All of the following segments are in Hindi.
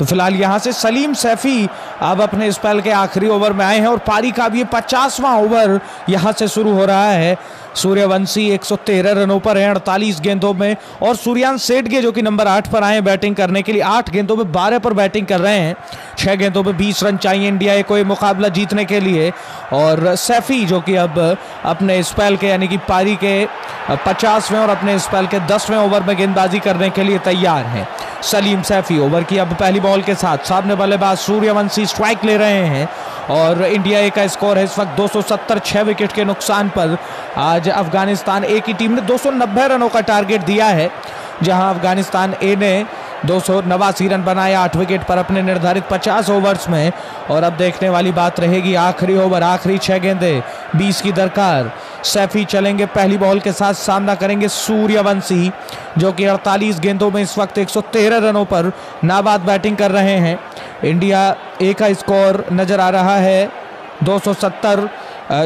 तो फिलहाल यहाँ से सलीम सैफी अब अपने स्पेल के आखिरी ओवर में आए हैं और पारी का अब ये 50वां ओवर यहाँ से शुरू हो रहा है। सूर्यवंशी 113 रनों पर हैं 48 गेंदों में, और सूर्यांश सेठगे जो कि नंबर 8 पर आए हैं बैटिंग करने के लिए, 8 गेंदों में 12 पर बैटिंग कर रहे हैं। 6 गेंदों में 20 रन चाहिए इंडिया को ये मुकाबला जीतने के लिए। और सैफी जो कि अब अपने स्पेल के यानी कि पारी के 50वें और अपने स्पेल के 10वें ओवर में गेंदबाजी करने के लिए तैयार हैं। सलीम सैफी ओवर की अब पहली बॉल के साथ सामने बल्लेबाज सूर्यवंशी स्ट्राइक ले रहे हैं और इंडिया ए का स्कोर है इस वक्त 270, 6 विकेट के नुकसान पर। आज अफगानिस्तान ए की टीम ने 290 रनों का टारगेट दिया है, जहां अफगानिस्तान ए ने 289 रन बनाए 8 विकेट पर अपने निर्धारित 50 ओवर्स में। और अब देखने वाली बात रहेगी आखिरी ओवर, आखिरी 6 गेंदें, 20 की दरकार। सैफी चलेंगे पहली बॉल के साथ, सामना करेंगे सूर्यवंशी जो कि 48 गेंदों में इस वक्त 113 रनों पर नाबाद बैटिंग कर रहे हैं। इंडिया ए का स्कोर नजर आ रहा है 270,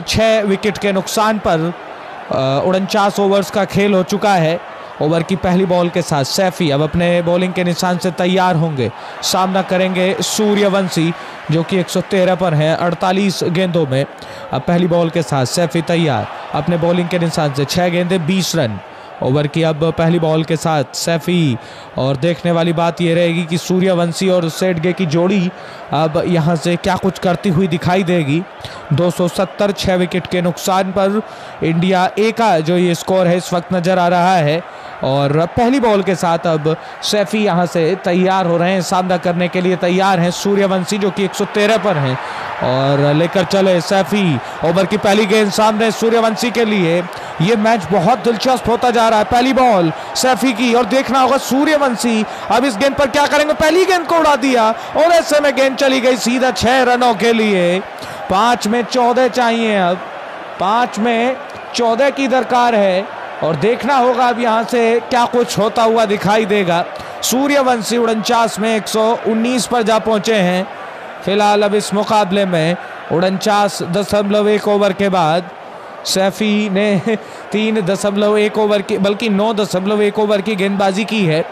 6 विकेट के नुकसान पर। 49 ओवर्स का खेल हो चुका है। ओवर की पहली बॉल के साथ सैफी अब अपने बॉलिंग के निशान से तैयार होंगे, सामना करेंगे सूर्यवंशी जो कि 113 पर हैं 48 गेंदों में। अब पहली बॉल के साथ सैफी तैयार अपने बॉलिंग के निशान से, 6 गेंदें 20 रन। ओवर की अब पहली बॉल के साथ सैफी, और देखने वाली बात यह रहेगी कि सूर्यवंशी और सेठगे की जोड़ी अब यहां से क्या कुछ करती हुई दिखाई देगी। 270, 6 विकेट के नुकसान पर इंडिया ए का जो ये स्कोर है इस वक्त नजर आ रहा है। और पहली बॉल के साथ अब सैफी यहां से तैयार हो रहे हैं, सामना करने के लिए तैयार हैं सूर्यवंशी जो कि 113 पर हैं, और लेकर चले सैफी। ओवर की पहली गेंद सामने सूर्यवंशी के लिए। ये मैच बहुत दिलचस्प होता जा रहा है। पहली बॉल सैफी की, और देखना होगा सूर्यवंशी अब इस गेंद पर क्या करेंगे। पहली गेंद को उड़ा दिया और ऐसे में गेंद चली गई सीधा 6 रनों के लिए। 5 में 14 चाहिए, अब 5 में 14 की दरकार है, और देखना होगा अब यहां से क्या कुछ होता हुआ दिखाई देगा। सूर्यवंशी 49 में 119 पर जा पहुंचे हैं। फिलहाल अब इस मुकाबले में 49.1 ओवर के बाद सैफी ने 3.1 ओवर की बल्कि 9.1 ओवर की गेंदबाजी की है।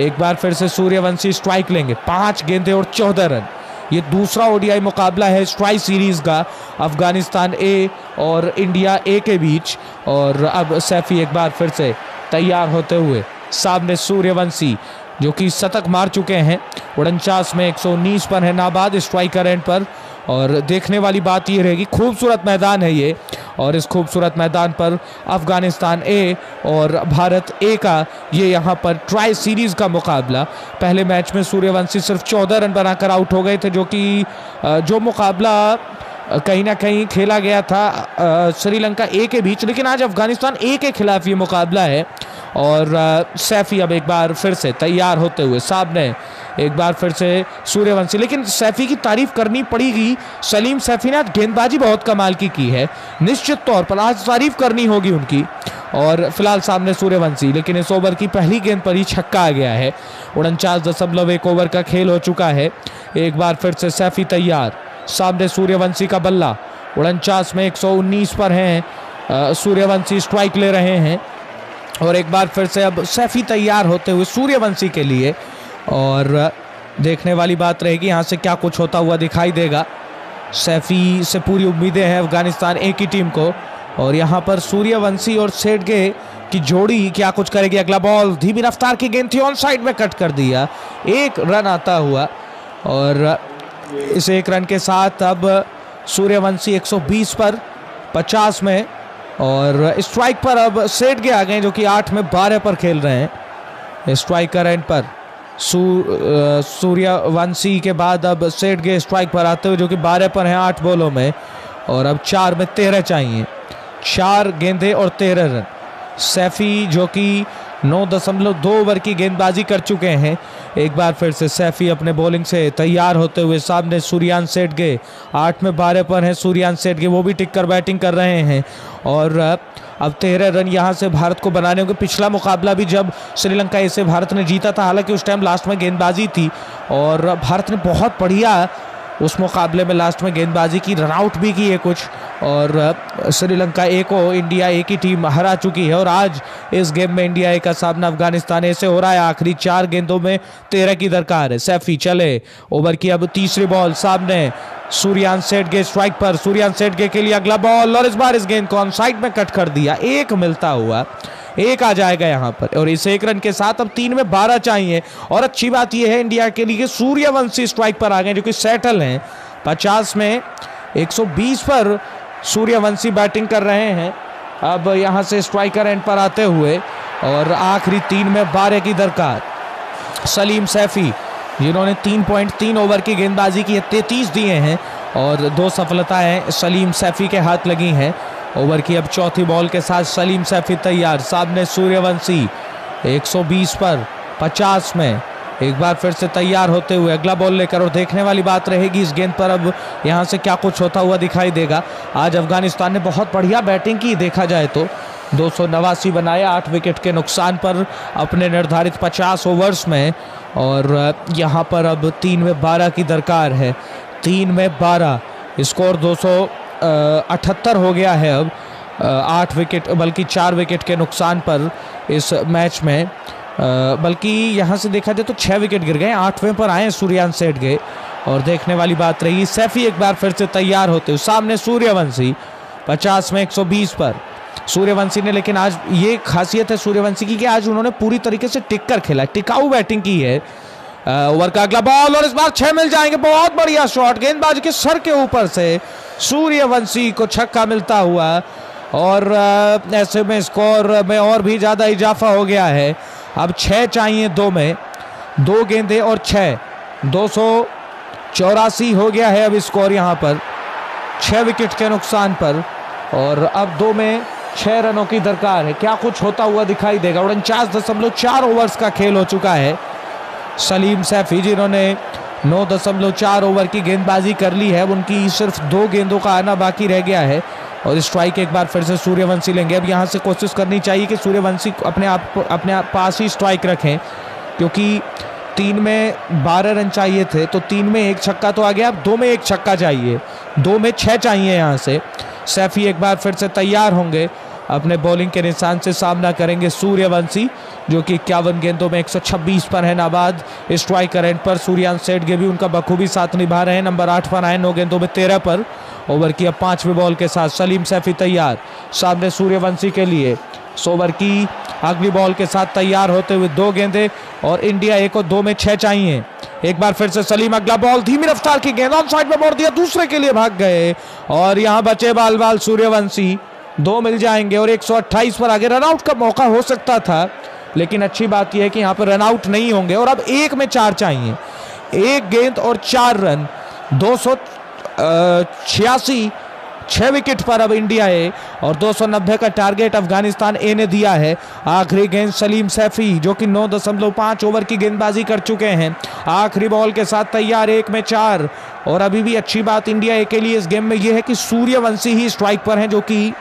एक बार फिर से सूर्यवंशी स्ट्राइक लेंगे, 5 गेंदें और 14 रन। ये दूसरा ओडीआई मुकाबला है स्ट्राइक सीरीज का अफगानिस्तान ए और इंडिया ए के बीच। और अब सैफी एक बार फिर से तैयार होते हुए, सामने सूर्यवंशी जो कि शतक मार चुके हैं। 49 में 119 पर है नाबाद स्ट्राइकर एंड पर। और देखने वाली बात ये रहेगी, खूबसूरत मैदान है ये, और इस खूबसूरत मैदान पर अफगानिस्तान ए और भारत ए का ये यहाँ पर ट्राई सीरीज का मुकाबला। पहले मैच में सूर्यवंशी सिर्फ 14 रन बनाकर आउट हो गए थे, जो मुकाबला कहीं ना कहीं खेला गया था श्रीलंका ए के बीच, लेकिन आज अफगानिस्तान ए के खिलाफ ये मुकाबला है। और सैफी अब एक बार फिर से तैयार होते हुए, सामने एक बार फिर से सूर्यवंशी। लेकिन सैफी की तारीफ करनी पड़ेगी, सलीम सैफी ने आज गेंदबाजी बहुत कमाल की है, निश्चित तौर पर आज तारीफ करनी होगी उनकी। और फिलहाल सामने सूर्यवंशी, लेकिन इस ओवर की पहली गेंद पर ही छक्का आ गया है। 49.1 ओवर का खेल हो चुका है। एक बार फिर से सैफी तैयार, सामने सूर्यवंशी का बल्ला। 49 में 119 पर हैं सूर्यवंशी, स्ट्राइक ले रहे हैं। और एक बार फिर से अब सैफी तैयार होते हुए सूर्यवंशी के लिए। और देखने वाली बात रहेगी यहाँ से क्या कुछ होता हुआ दिखाई देगा। सैफी से पूरी उम्मीदें हैं अफगानिस्तान ए की टीम को, और यहाँ पर सूर्यवंशी और सेठगे की जोड़ी क्या कुछ करेगी। अगला बॉल धीमी रफ्तार की गेंद थी, ऑन साइड में कट कर दिया, 1 रन आता हुआ। और इस 1 रन के साथ अब सूर्यवंशी 120 पर 50 में, और स्ट्राइक पर अब सेठगे आ गए जो कि 8 में 12 पर खेल रहे हैं स्ट्राइकर एंड पर। सूर्यवंशी के बाद अब सेठगे स्ट्राइक पर आते हुए जो कि 12 पर हैं 8 बॉलों में, और अब 4 में 13 चाहिए, 4 गेंदें और 13 रन। सैफी जो कि 9.2 ओवर की गेंदबाजी कर चुके हैं। एक बार फिर से सैफी अपने बॉलिंग से तैयार होते हुए, सामने सूर्यांश सेठगे 8 में 12 पर हैं सूर्यांश सेठगे, वो भी टिक कर बैटिंग कर रहे हैं। और अब 13 रन यहाँ से भारत को बनाने होंगे। पिछला मुकाबला भी जब श्रीलंका से भारत ने जीता था, हालांकि उस टाइम लास्ट में गेंदबाजी थी और भारत ने बहुत बढ़िया उस मुकाबले में लास्ट में गेंदबाजी की, रन आउट भी की है कुछ, और श्रीलंका ए को इंडिया ए की टीम हरा चुकी है। और आज इस गेम में इंडिया ए का सामना अफगानिस्तान ए से हो रहा है। आखिरी 4 गेंदों में 13 की दरकार है। सैफी चले, ओवर की अब तीसरी बॉल, सामने सूर्यान सेठगे स्ट्राइक पर, सूर्यान सेठगे के लिए अगला बॉल, और इस बार इस गेंद को ऑन साइड में कट कर दिया। एक मिलता हुआ एक आ जाएगा यहाँ पर, और इस एक रन के साथ अब 3 में 12 चाहिए। और अच्छी बात यह है इंडिया के लिए सूर्यवंशी स्ट्राइक पर आ गए, जो कि सेटल हैं। 50 में 120 पर सूर्यवंशी बैटिंग कर रहे हैं। अब यहाँ से स्ट्राइकर एंड पर आते हुए, और आखिरी 3 में 12 की दरकार। सलीम सैफी, जिन्होंने 3.3 ओवर की गेंदबाजी की, 33 दिए हैं, और 2 सफलताएं सलीम सैफी के हाथ लगी हैं। ओवर की अब चौथी बॉल के साथ सलीम सैफी तैयार, सामने सूर्यवंशी 120 पर 50 में एक बार फिर से तैयार होते हुए अगला बॉल लेकर। और देखने वाली बात रहेगी इस गेंद पर अब यहाँ से क्या कुछ होता हुआ दिखाई देगा। आज अफगानिस्तान ने बहुत बढ़िया बैटिंग की, देखा जाए तो 289 बनाए 8 विकेट के नुकसान पर अपने निर्धारित 50 ओवर्स में। और यहाँ पर अब 3 में 12 की दरकार है। 3 में 12 स्कोर 278 हो गया है अब, 8 विकेट बल्कि 4 विकेट के नुकसान पर इस मैच में। बल्कि यहाँ से देखा जाए तो 6 विकेट गिर गए, 8वें पर आए सूर्यान सेठगे। और देखने वाली बात रही सैफी एक बार फिर से तैयार होते हुए, सामने सूर्यवंशी 50 में 120 पर सूर्यवंशी ने। लेकिन आज ये खासियत है सूर्यवंशी की कि आज उन्होंने पूरी तरीके से टिक कर खेला, टिकाऊ बैटिंग की है। ओवर का अगला बॉल, और इस बार 6 मिल जाएंगे। बहुत बढ़िया शॉट, गेंदबाज के सर के ऊपर से सूर्यवंशी को छक्का मिलता हुआ, और ऐसे में स्कोर में और भी ज़्यादा इजाफा हो गया है। अब 6 चाहिए 2 में, 2 गेंदें और 6, 284 हो गया है अब स्कोर यहाँ पर 6 विकेट के नुकसान पर। और अब 2 में 6 रनों की दरकार है। क्या कुछ होता हुआ दिखाई देगा। 49.4 ओवर्स का खेल हो चुका है। सलीम सैफी, जिन्होंने 9.4 ओवर की गेंदबाजी कर ली है, उनकी सिर्फ 2 गेंदों का आना बाकी रह गया है। और स्ट्राइक एक बार फिर से सूर्यवंशी लेंगे। अब यहाँ से कोशिश करनी चाहिए कि सूर्यवंशी अपने आप पास ही स्ट्राइक रखें, क्योंकि 3 में 12 रन चाहिए थे, तो 3 में 1 छक्का तो आ गया। अब 2 में 1 छक्का चाहिए, 2 में 6 चाहिए। यहाँ से सैफी एक बार फिर से तैयार होंगे, अपने बॉलिंग के निशान से सामना करेंगे सूर्यवंशी, जो कि 51 गेंदों में 126 पर है नाबाद। स्ट्राइकर एंड पर सूर्यान सेठगे भी उनका बखूबी साथ निभा रहे हैं, नंबर 8 पर आए 9 गेंदों में 13 पर। ओवर की अब 5वीं बॉल के साथ सलीम सैफी तैयार, सामने सूर्यवंशी के लिए। ओवर की अगली बॉल के साथ तैयार होते हुए 2 गेंदें, और इंडिया ए को 2 में 6 चाहिए। एक बार फिर से सलीम, अगला बॉल, धीमी रफ्तार की गेंद, ऑन साइड में मोड़ दिया, दूसरे के लिए भाग गए, और यहाँ बचे बाल सूर्यवंशी। 2 मिल जाएंगे, और 128 पर आगे रन आउट का मौका हो सकता था, लेकिन अच्छी बात यह है कि यहाँ पर रन आउट नहीं होंगे। और अब 1 में 4 चाहिए, 1 गेंद और 4 रन, 286 6 विकेट पर अब इंडिया है, और 290 का टारगेट अफगानिस्तान ए ने दिया है। आखिरी गेंद सलीम सैफी, जो कि 9.5 ओवर की गेंदबाजी कर चुके हैं, आखिरी बॉल के साथ तैयार, 1 में 4। और अभी भी अच्छी बात इंडिया ए के लिए इस गेम में यह है कि सूर्यवंशी ही स्ट्राइक पर हैं, जो कि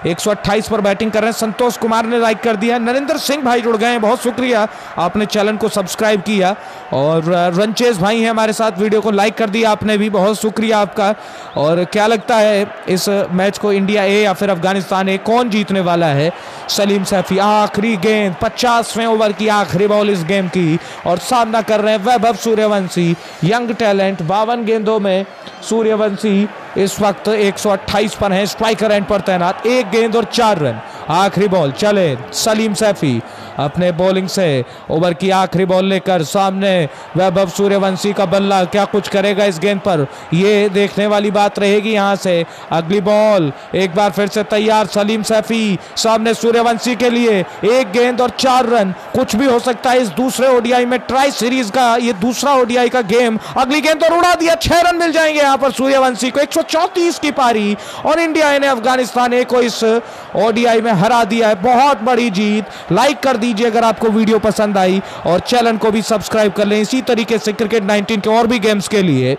128 पर बैटिंग कर रहे हैं। संतोष कुमार ने लाइक कर दिया, नरेंद्र सिंह भाई जुड़ गए हैं, बहुत शुक्रिया, आपने चैनल को सब्सक्राइब किया। और रंचेस भाई हैं हमारे साथ, वीडियो को लाइक कर दिया आपने भी, बहुत शुक्रिया आपका। और क्या लगता है इस मैच को इंडिया ए या फिर अफगानिस्तान ए, कौन जीतने वाला है? सलीम सैफी, आखिरी गेंद, 50वें ओवर की आखिरी बॉल इस गेम की, और सामना कर रहे हैं वैभव सूर्यवंशी, यंग टैलेंट। 52 गेंदों में सूर्यवंशी इस वक्त 128 पर है, स्ट्राइकर एंड पर तैनात, 1 गेंद और 4 रन। आखिरी बॉल, चले सलीम सैफी अपने बॉलिंग से ओवर की आखिरी बॉल लेकर, सामने वैभव सूर्यवंशी का बल्ला क्या कुछ करेगा इस गेंद पर, ये देखने वाली बात रहेगी। यहाँ से अगली बॉल एक बार फिर से तैयार, सलीम सैफी सामने सूर्यवंशी के लिए, 1 गेंद और 4 रन। कुछ भी हो सकता है इस दूसरे ओडीआई में, ट्राई सीरीज का ये दूसरा ओडीआई का गेम। अगली गेंद और उड़ा दिया, 6 रन मिल जाएंगे यहाँ पर सूर्यवंशी को। 134 की पारी, और इंडिया ने अफगानिस्तान ए को इस ओडीआई में हरा दिया है। बहुत बड़ी जीत। लाइक कर दीजिए अगर आपको वीडियो पसंद आई, और चैनल को भी सब्सक्राइब कर लें इसी तरीके से क्रिकेट 19 के और भी गेम्स के लिए।